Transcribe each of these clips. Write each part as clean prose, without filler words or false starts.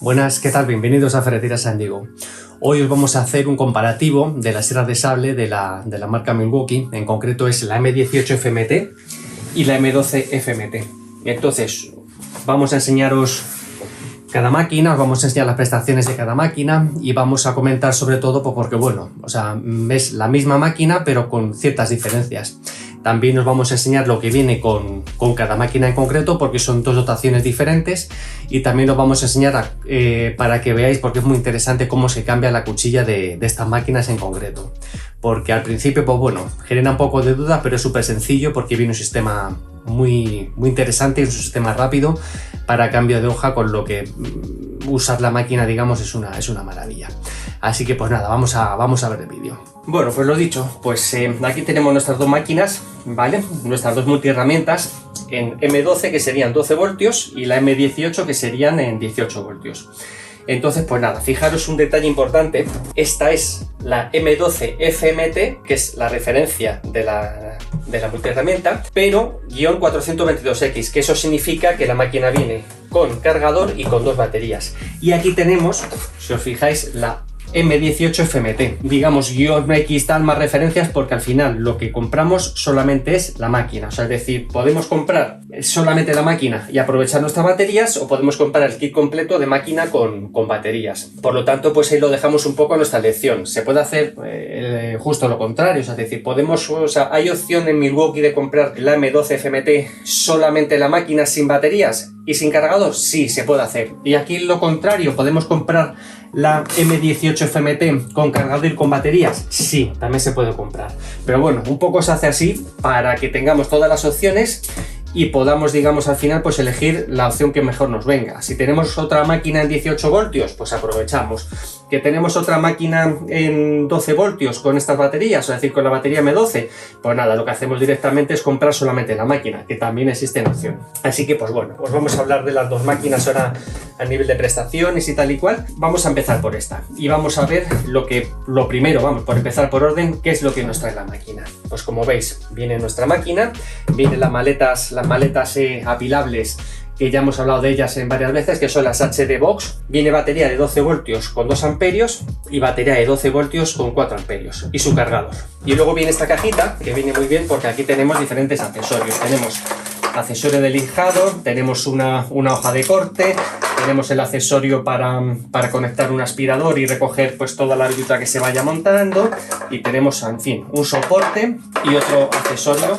Buenas, ¿qué tal? Bienvenidos a Ferretería San Diego. Hoy os vamos a hacer un comparativo de las sierras de sable de la marca Milwaukee. En concreto es la M18 FMT y la M12 FMT. Entonces, vamos a enseñaros cada máquina, os vamos a enseñar las prestaciones de cada máquina y vamos a comentar sobre todo porque, bueno, es la misma máquina pero con ciertas diferencias. También os vamos a enseñar lo que viene con cada máquina en concreto, porque son dos dotaciones diferentes, y también os vamos a enseñar para que veáis, porque es muy interesante cómo se cambia la cuchilla de estas máquinas en concreto. Porque al principio, pues bueno, genera un poco de duda, pero es súper sencillo porque viene un sistema muy interesante y un sistema rápido para cambio de hoja, con lo que usar la máquina, digamos, es una maravilla. Así que pues nada, vamos a ver el vídeo. Bueno, pues lo dicho, pues aquí tenemos nuestras dos máquinas, ¿vale? Nuestras dos multiherramientas en M12, que serían 12 voltios, y la M18, que serían en 18 voltios. Entonces, pues nada, fijaros un detalle importante. Esta es la M12 FMT, que es la referencia de la multiherramienta, pero guión 422X, que eso significa que la máquina viene con cargador y con dos baterías. Y aquí tenemos, si os fijáis, la M18 FMT, digamos guión X, tal, más referencias, porque al final lo que compramos solamente es la máquina. O sea, es decir, podemos comprar solamente la máquina y aprovechar nuestras baterías, o podemos comprar el kit completo de máquina con baterías. Por lo tanto, pues ahí lo dejamos un poco a nuestra elección. Se puede hacer justo lo contrario, o sea, es decir, hay opción en Milwaukee de comprar la M12 FMT solamente la máquina sin baterías y sin cargador. Sí, se puede hacer. Y aquí lo contrario, podemos comprar la M18 FMT con cargador y con baterías. Sí, también se puede comprar. Pero bueno, un poco se hace así para que tengamos todas las opciones y podamos, digamos, al final pues elegir la opción que mejor nos venga. Si tenemos otra máquina en 18 voltios, pues aprovechamos. Que tenemos otra máquina en 12 voltios con estas baterías, es decir, con la batería M12, pues nada, lo que hacemos directamente es comprar solamente la máquina, que también existe en opción. Así que pues bueno, pues vamos a hablar de las dos máquinas ahora a nivel de prestaciones y tal y cual. Vamos a empezar por esta y vamos a ver lo primero, vamos por empezar por orden, qué es lo que nos trae la máquina. Pues como veis, viene nuestra máquina, vienen las maletas apilables, que ya hemos hablado de ellas en varias veces, que son las HD Box. Viene batería de 12 voltios con 2 amperios y batería de 12 voltios con 4 amperios y su cargador. Y luego viene esta cajita, que viene muy bien porque aquí tenemos diferentes accesorios. Tenemos accesorio de lijado, tenemos una hoja de corte, tenemos el accesorio para conectar un aspirador y recoger pues toda la viruta que se vaya montando, y tenemos, en fin, un soporte y otro accesorio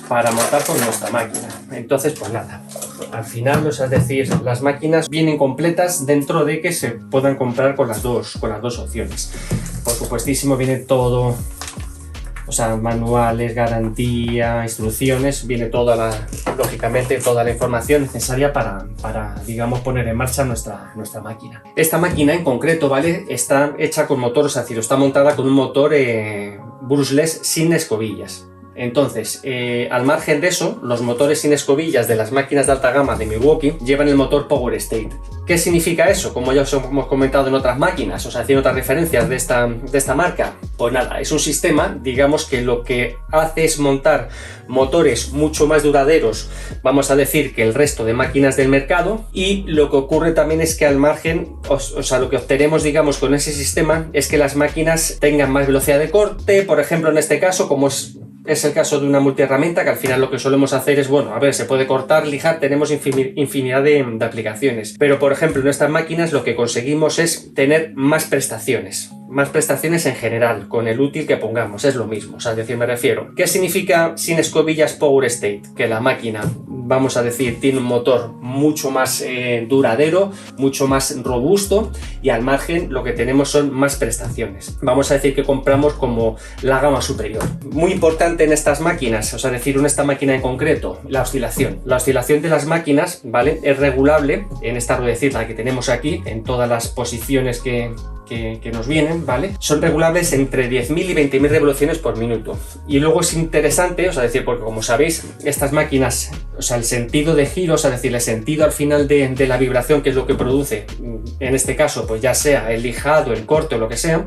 para montar con nuestra máquina. Entonces, pues nada, al final, es decir, las máquinas vienen completas dentro de que se puedan comprar con las dos opciones. Por supuestísimo, viene todo, o sea, manuales, garantía, instrucciones, viene lógicamente toda la información necesaria para digamos, poner en marcha nuestra máquina. Esta máquina en concreto, ¿vale? Está hecha con motor, es decir, está montada con un motor brushless sin escobillas. Entonces, al margen de eso, los motores sin escobillas de las máquinas de alta gama de Milwaukee llevan el motor Power State. ¿Qué significa eso? Como ya os hemos comentado en otras máquinas, o sea, haciendo otras referencias de esta marca. Pues nada, es un sistema, digamos, que lo que hace es montar motores mucho más duraderos, vamos a decir, que el resto de máquinas del mercado, y lo que ocurre también es que al margen, o sea, lo que obtenemos, digamos, con ese sistema es que las máquinas tengan más velocidad de corte. Por ejemplo, en este caso, como es el caso de una multiherramienta, que al final lo que solemos hacer es, bueno, a ver, se puede cortar, lijar, tenemos infinidad de aplicaciones. Pero, por ejemplo, en estas máquinas lo que conseguimos es tener más prestaciones en general, con el útil que pongamos, es lo mismo. O sea, es decir, me refiero, ¿qué significa sin escobillas Power State? Que la máquina, vamos a decir, tiene un motor mucho más duradero, mucho más robusto, y al margen lo que tenemos son más prestaciones. Vamos a decir que compramos como la gama superior. Muy importante en estas máquinas, o sea, decir, en esta máquina en concreto, la oscilación. La oscilación de las máquinas, ¿vale? Es regulable en esta ruedecita que tenemos aquí, en todas las posiciones que nos vienen, ¿vale? Son regulables entre 10.000 y 20.000 revoluciones por minuto. Y luego es interesante, o sea, decir, porque como sabéis, estas máquinas, o sea, el sentido de giro, o sea, decir, el sentido al final de la vibración, que es lo que produce, en este caso, pues ya sea el lijado, el corte o lo que sea,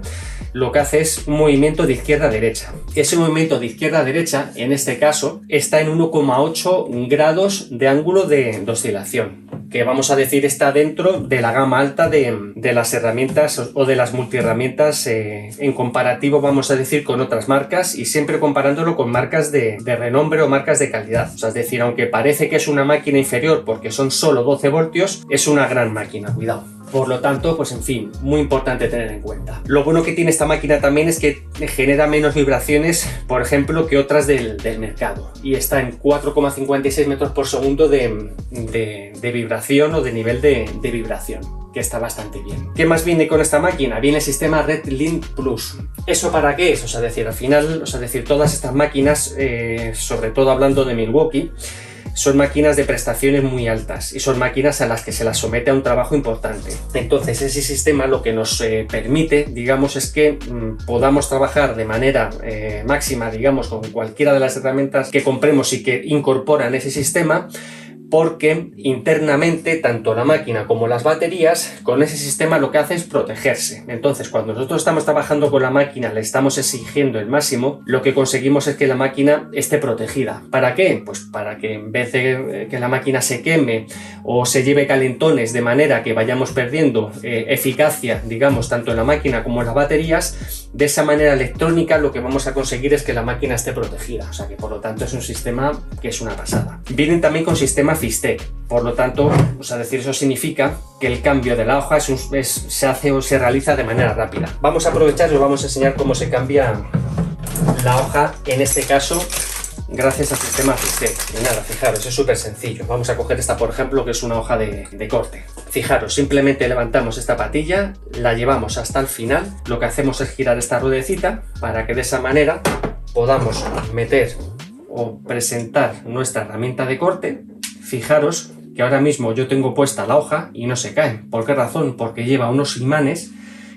lo que hace es un movimiento de izquierda a derecha. Ese movimiento de izquierda a derecha, en este caso, está en 1,8 grados de ángulo de oscilación. que vamos a decir está dentro de la gama alta de las herramientas o de las multiherramientas en comparativo, vamos a decir, con otras marcas, y siempre comparándolo con marcas de renombre o marcas de calidad. O sea, es decir, aunque parece que es una máquina inferior porque son solo 12 voltios, es una gran máquina, cuidado. Por lo tanto, pues en fin, muy importante tener en cuenta. Lo bueno que tiene esta máquina también es que genera menos vibraciones, por ejemplo, que otras del mercado. Y está en 4,56 metros por segundo de vibración o de nivel de vibración, que está bastante bien. ¿Qué más viene con esta máquina? Viene el sistema RedLink Plus. ¿Eso para qué es? O sea, decir, al final, o sea, decir, todas estas máquinas, sobre todo hablando de Milwaukee, son máquinas de prestaciones muy altas y son máquinas a las que se las somete a un trabajo importante. Entonces ese sistema lo que nos permite, digamos, es que podamos trabajar de manera máxima, digamos, con cualquiera de las herramientas que compremos y que incorporan ese sistema, porque internamente tanto la máquina como las baterías con ese sistema lo que hace es protegerse. Entonces, cuando nosotros estamos trabajando con la máquina, le estamos exigiendo el máximo, lo que conseguimos es que la máquina esté protegida. ¿Para qué? Pues para que en vez de que la máquina se queme o se lleve calentones de manera que vayamos perdiendo eficacia, digamos, tanto en la máquina como en las baterías, de esa manera electrónica lo que vamos a conseguir es que la máquina esté protegida. O sea que por lo tanto es un sistema que es una pasada. Vienen también con sistema FISTEC, por lo tanto, o sea, decir, eso significa que el cambio de la hoja se hace o se realiza de manera rápida. Vamos a aprovechar y os vamos a enseñar cómo se cambia la hoja, en este caso gracias al sistema FISTEC. Y nada, fijaros, es súper sencillo. Vamos a coger esta, por ejemplo, que es una hoja de corte. Fijaros, simplemente levantamos esta patilla, la llevamos hasta el final, lo que hacemos es girar esta ruedecita para que de esa manera podamos meter o presentar nuestra herramienta de corte. Fijaros que ahora mismo yo tengo puesta la hoja y no se cae. ¿Por qué razón? Porque lleva unos imanes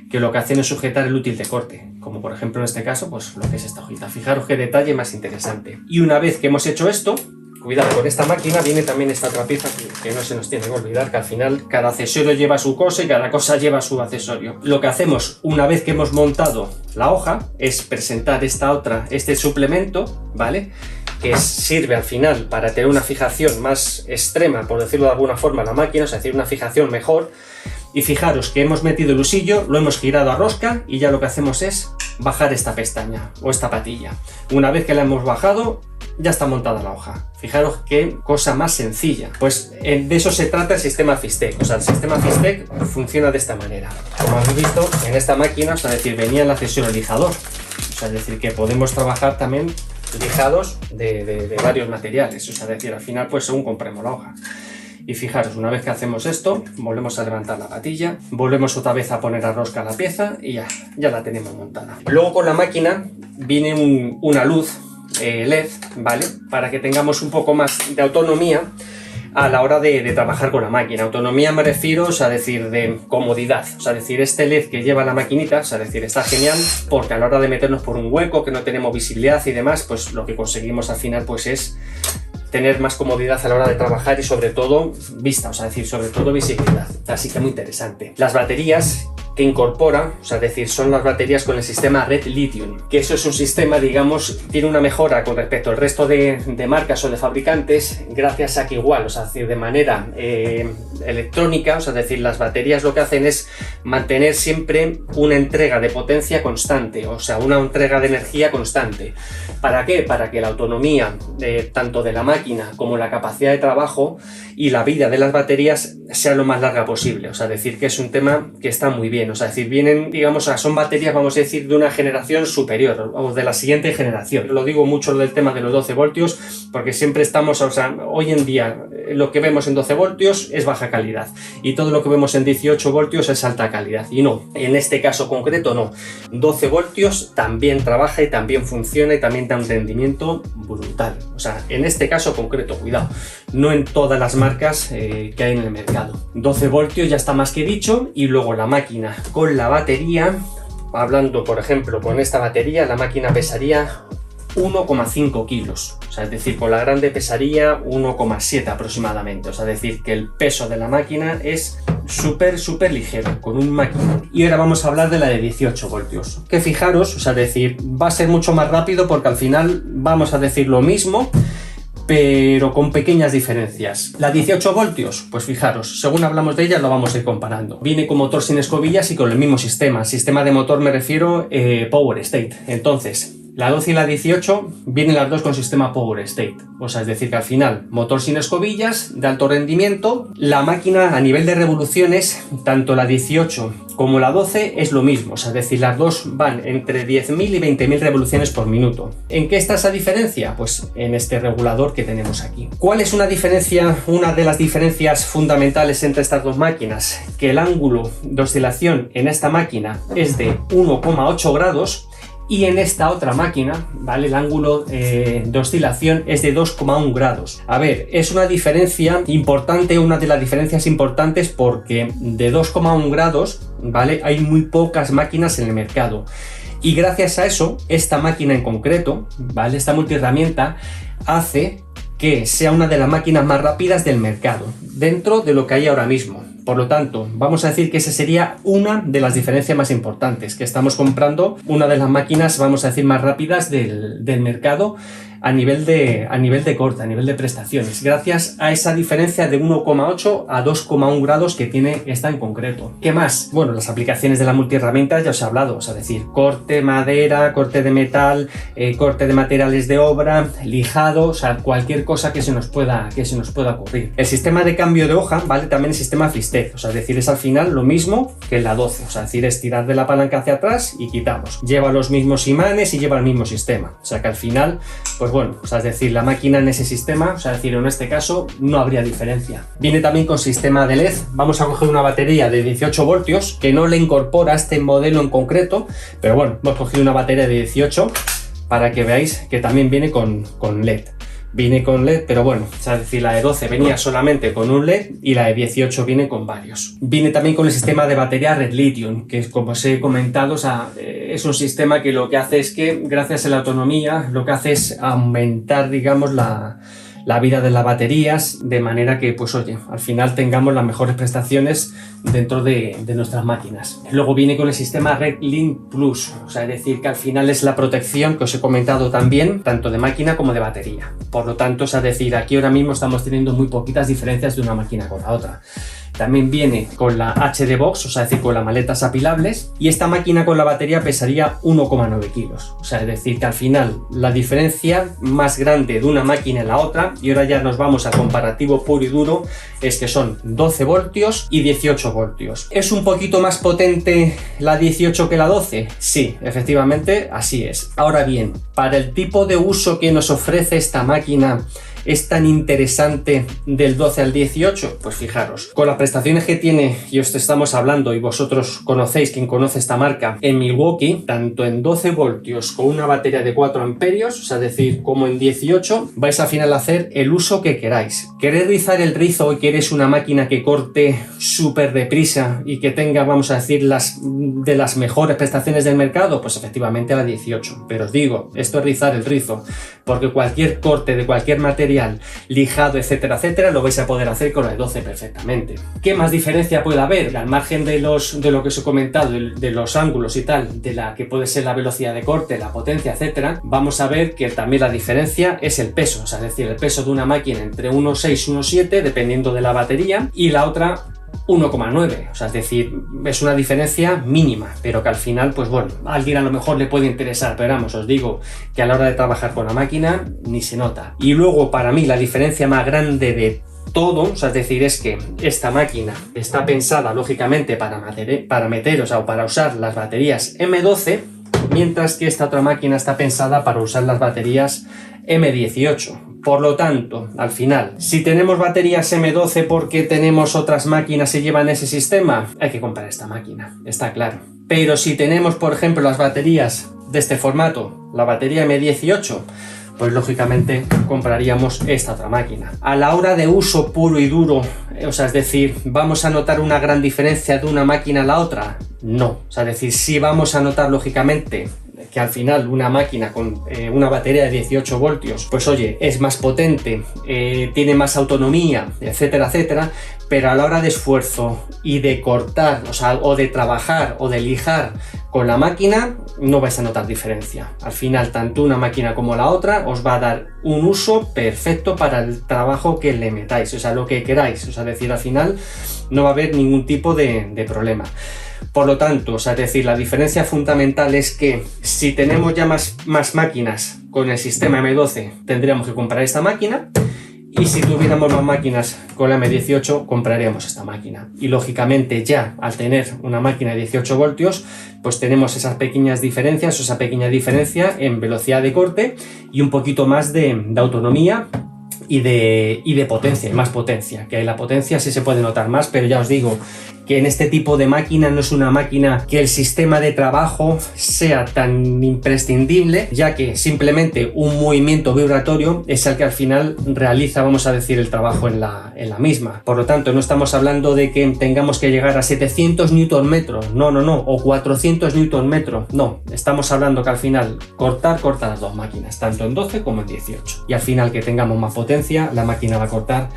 que lo que hacen es sujetar el útil de corte, como por ejemplo en este caso, pues lo que es esta hojita. Fijaros qué detalle más interesante. Y una vez que hemos hecho esto, cuidado, con esta máquina viene también esta otra pieza que no se nos tiene que olvidar, que al final cada accesorio lleva su cosa y cada cosa lleva su accesorio. Lo que hacemos una vez que hemos montado la hoja es presentar este suplemento, ¿vale? Que sirve al final para tener una fijación más extrema, por decirlo de alguna forma, a la máquina, es decir, una fijación mejor. Y fijaros que hemos metido el husillo, lo hemos girado a rosca y ya lo que hacemos es bajar esta pestaña o esta patilla. Una vez que la hemos bajado, ya está montada la hoja. Fijaros qué cosa más sencilla. Pues de eso se trata el sistema FISTEC. O sea, el sistema FISTEC funciona de esta manera. Como habéis visto, en esta máquina, o sea, es decir, venía el accesorio lijador. O sea, es decir, que podemos trabajar también lijados de varios materiales. O sea, es decir, al final, pues según compremos la hoja. Y fijaros, una vez que hacemos esto, volvemos a levantar la patilla, volvemos otra vez a poner a rosca la pieza y ya la tenemos montada. Luego con la máquina viene una luz LED, ¿vale? Para que tengamos un poco más de autonomía a la hora de trabajar con la máquina. Autonomía me refiero, o sea, decir, de comodidad. O sea, decir, este LED que lleva la maquinita, o sea, decir, está genial porque a la hora de meternos por un hueco que no tenemos visibilidad y demás, pues lo que conseguimos al final pues es tener más comodidad a la hora de trabajar y sobre todo vista, o sea, decir, sobre todo visibilidad. Así que muy interesante. Las baterías que incorpora, o sea, es decir, son las baterías con el sistema Red Lithium, que eso es un sistema, digamos, tiene una mejora con respecto al resto de marcas o de fabricantes, gracias a que igual, o sea, es decir, de manera electrónica, o sea, es decir, las baterías lo que hacen es mantener siempre una entrega de potencia constante, o sea, una entrega de energía constante. ¿Para qué? Para que la autonomía tanto de la máquina como la capacidad de trabajo y la vida de las baterías sea lo más larga posible. O sea, decir que es un tema que está muy bien. O sea, decir, vienen, digamos, son baterías, vamos a decir, de una generación superior o de la siguiente generación. Lo digo mucho del tema de los 12 voltios porque siempre estamos, o sea, hoy en día lo que vemos en 12 voltios es baja calidad y todo lo que vemos en 18 voltios es alta calidad. Y no, en este caso concreto no. 12 voltios también trabaja y también funciona y también da un rendimiento brutal. O sea, en este caso concreto, cuidado, no en todas las marcas que hay en el mercado. 12 voltios ya está más que dicho y luego la máquina con la batería, hablando por ejemplo con esta batería, la máquina pesaría 1,5 kilos, o sea, es decir, con la grande pesaría 1,7 aproximadamente, o sea, es decir, que el peso de la máquina es súper ligero, con un maquinón. Y ahora vamos a hablar de la de 18 voltios, que fijaros, o sea, es decir, va a ser mucho más rápido porque al final vamos a decir lo mismo, pero con pequeñas diferencias. La 18 voltios, pues fijaros, según hablamos de ella lo vamos a ir comparando. Viene con motor sin escobillas y con el mismo sistema. Sistema de motor me refiero Power State. Entonces, la 12 y la 18 vienen las dos con sistema Power State. O sea, es decir, que al final, motor sin escobillas, de alto rendimiento. La máquina a nivel de revoluciones, tanto la 18 como la 12 es lo mismo. O sea, es decir, las dos van entre 10.000 y 20.000 revoluciones por minuto. ¿En qué está esa diferencia? Pues en este regulador que tenemos aquí. ¿Cuál es una de las diferencias fundamentales entre estas dos máquinas? Que el ángulo de oscilación en esta máquina es de 1,8 grados. Y en esta otra máquina, ¿vale? El ángulo de oscilación es de 2,1 grados. A ver, es una diferencia importante, una de las diferencias importantes porque de 2,1 grados, ¿vale? Hay muy pocas máquinas en el mercado. Y gracias a eso, esta máquina en concreto, ¿vale? Esta multiherramienta hace que sea una de las máquinas más rápidas del mercado, dentro de lo que hay ahora mismo. Por lo tanto, vamos a decir que esa sería una de las diferencias más importantes, que estamos comprando una de las máquinas, vamos a decir, más rápidas del mercado a nivel de corte, a nivel de prestaciones, gracias a esa diferencia de 1,8 a 2,1 grados que tiene esta en concreto. ¿Qué más? Bueno, las aplicaciones de la multiherramienta ya os he hablado, o sea, decir, corte, madera, corte de metal, corte de materiales de obra, lijado, o sea, cualquier cosa que se nos pueda ocurrir. El sistema de cambio de hoja, ¿vale? También el sistema Fistez, o sea, es decir, es al final lo mismo que en la 12, o sea, es decir, es tirar de la palanca hacia atrás y quitamos. Lleva los mismos imanes y lleva el mismo sistema, o sea, que al final, pues bueno, o sea, es decir, la máquina en ese sistema, o sea, es decir, en este caso no habría diferencia. Viene también con sistema de LED. Vamos a coger una batería de 18 voltios que no le incorpora este modelo en concreto, pero bueno, hemos cogido una batería de 18 para que veáis que también viene con LED. Viene con LED, pero bueno, o sea, es decir, la de 12 venía solamente con un LED y la de 18 viene con varios. Viene también con el sistema de batería Red Lithium, que como os he comentado, o sea, es un sistema que lo que hace es que, gracias a la autonomía, lo que hace es aumentar, digamos, la vida de las baterías, de manera que, pues oye, al final tengamos las mejores prestaciones dentro de nuestras máquinas. Luego viene con el sistema Red Link Plus, o sea, es decir, que al final es la protección que os he comentado también, tanto de máquina como de batería. Por lo tanto, es decir, aquí ahora mismo estamos teniendo muy poquitas diferencias de una máquina con la otra. También viene con la HD Box, o sea, es decir, con las maletas apilables, y esta máquina con la batería pesaría 1,9 kilos. O sea, es decir, que al final la diferencia más grande de una máquina en la otra, y ahora ya nos vamos al comparativo puro y duro, es que son 12 voltios y 18 voltios. ¿Es un poquito más potente la 18 que la 12? Sí, efectivamente, así es. Ahora bien, para el tipo de uso que nos ofrece esta máquina, ¿es tan interesante del 12 al 18? Pues fijaros, con las prestaciones que tiene, y os estamos hablando, y vosotros conocéis, quien conoce esta marca, en Milwaukee, tanto en 12 voltios con una batería de 4 amperios, o sea, es decir, como en 18, vais al final a hacer el uso que queráis. ¿Queréis rizar el rizo y queréis una máquina que corte súper deprisa y que tenga, vamos a decir, de las mejores prestaciones del mercado? Pues efectivamente a la 18. Pero os digo, esto es rizar el rizo, porque cualquier corte de cualquier material, lijado, etcétera, etcétera, lo vais a poder hacer con la de 12 perfectamente. ¿Qué más diferencia puede haber? Al margen de lo que os he comentado, de los ángulos y tal, de la que puede ser la velocidad de corte, la potencia, etcétera, vamos a ver que también la diferencia es el peso, o sea, es decir, el peso de una máquina entre 1,6 y 1,7, dependiendo de la batería, y la otra 1,9, o sea, es decir, es una diferencia mínima, pero que al final, pues bueno, a alguien a lo mejor le puede interesar, pero vamos, os digo que a la hora de trabajar con la máquina ni se nota. Y luego, para mí, la diferencia más grande de todo, o sea, es decir, es que esta máquina está pensada, lógicamente, para meter, o sea, o para usar las baterías M12, mientras que esta otra máquina está pensada para usar las baterías M18. Por lo tanto, al final, si tenemos baterías M12 porque tenemos otras máquinas que llevan ese sistema, hay que comprar esta máquina, está claro. Pero si tenemos, por ejemplo, las baterías de este formato, la batería M18, pues lógicamente compraríamos esta otra máquina. A la hora de uso puro y duro, o sea, es decir, ¿vamos a notar una gran diferencia de una máquina a la otra? No, o sea, es decir, sí vamos a notar lógicamente que al final una máquina con una batería de 18 voltios, pues oye, es más potente, tiene más autonomía, etcétera, etcétera, pero a la hora de esfuerzo y de cortar, o sea, o de trabajar o de lijar con la máquina, no vais a notar diferencia. Al final, tanto una máquina como la otra os va a dar un uso perfecto para el trabajo que le metáis, o sea, lo que queráis, o sea, decir, al final no va a haber ningún tipo de problema. Por lo tanto, o sea, es decir, la diferencia fundamental es que si tenemos ya más máquinas con el sistema M12, tendríamos que comprar esta máquina, y si tuviéramos más máquinas con la M18, compraríamos esta máquina. Y lógicamente ya al tener una máquina de 18 voltios, pues tenemos esas pequeñas diferencias, o esa pequeña diferencia en velocidad de corte y un poquito más de autonomía y de potencia, y más potencia, que la potencia sí se puede notar más, pero ya os digo que en este tipo de máquina no es una máquina que el sistema de trabajo sea tan imprescindible, ya que simplemente un movimiento vibratorio es el que al final realiza, vamos a decir, el trabajo en la misma. Por lo tanto, no estamos hablando de que tengamos que llegar a 700 Nm, no, o 400 Nm, no, estamos hablando que al final cortar las dos máquinas, tanto en 12 como en 18, y al final que tengamos más potencia, la máquina va a cortar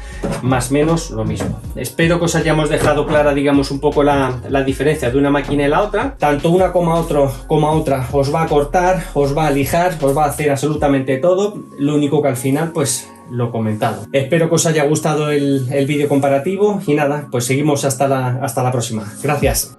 más o menos lo mismo. Espero que os hayamos dejado clara, digamos, un poco la diferencia de una máquina y la otra. Tanto una como otra os va a cortar, os va a lijar, os va a hacer absolutamente todo. Lo único que al final, pues lo comentado. Espero que os haya gustado el vídeo comparativo y nada, pues seguimos hasta la próxima. Gracias.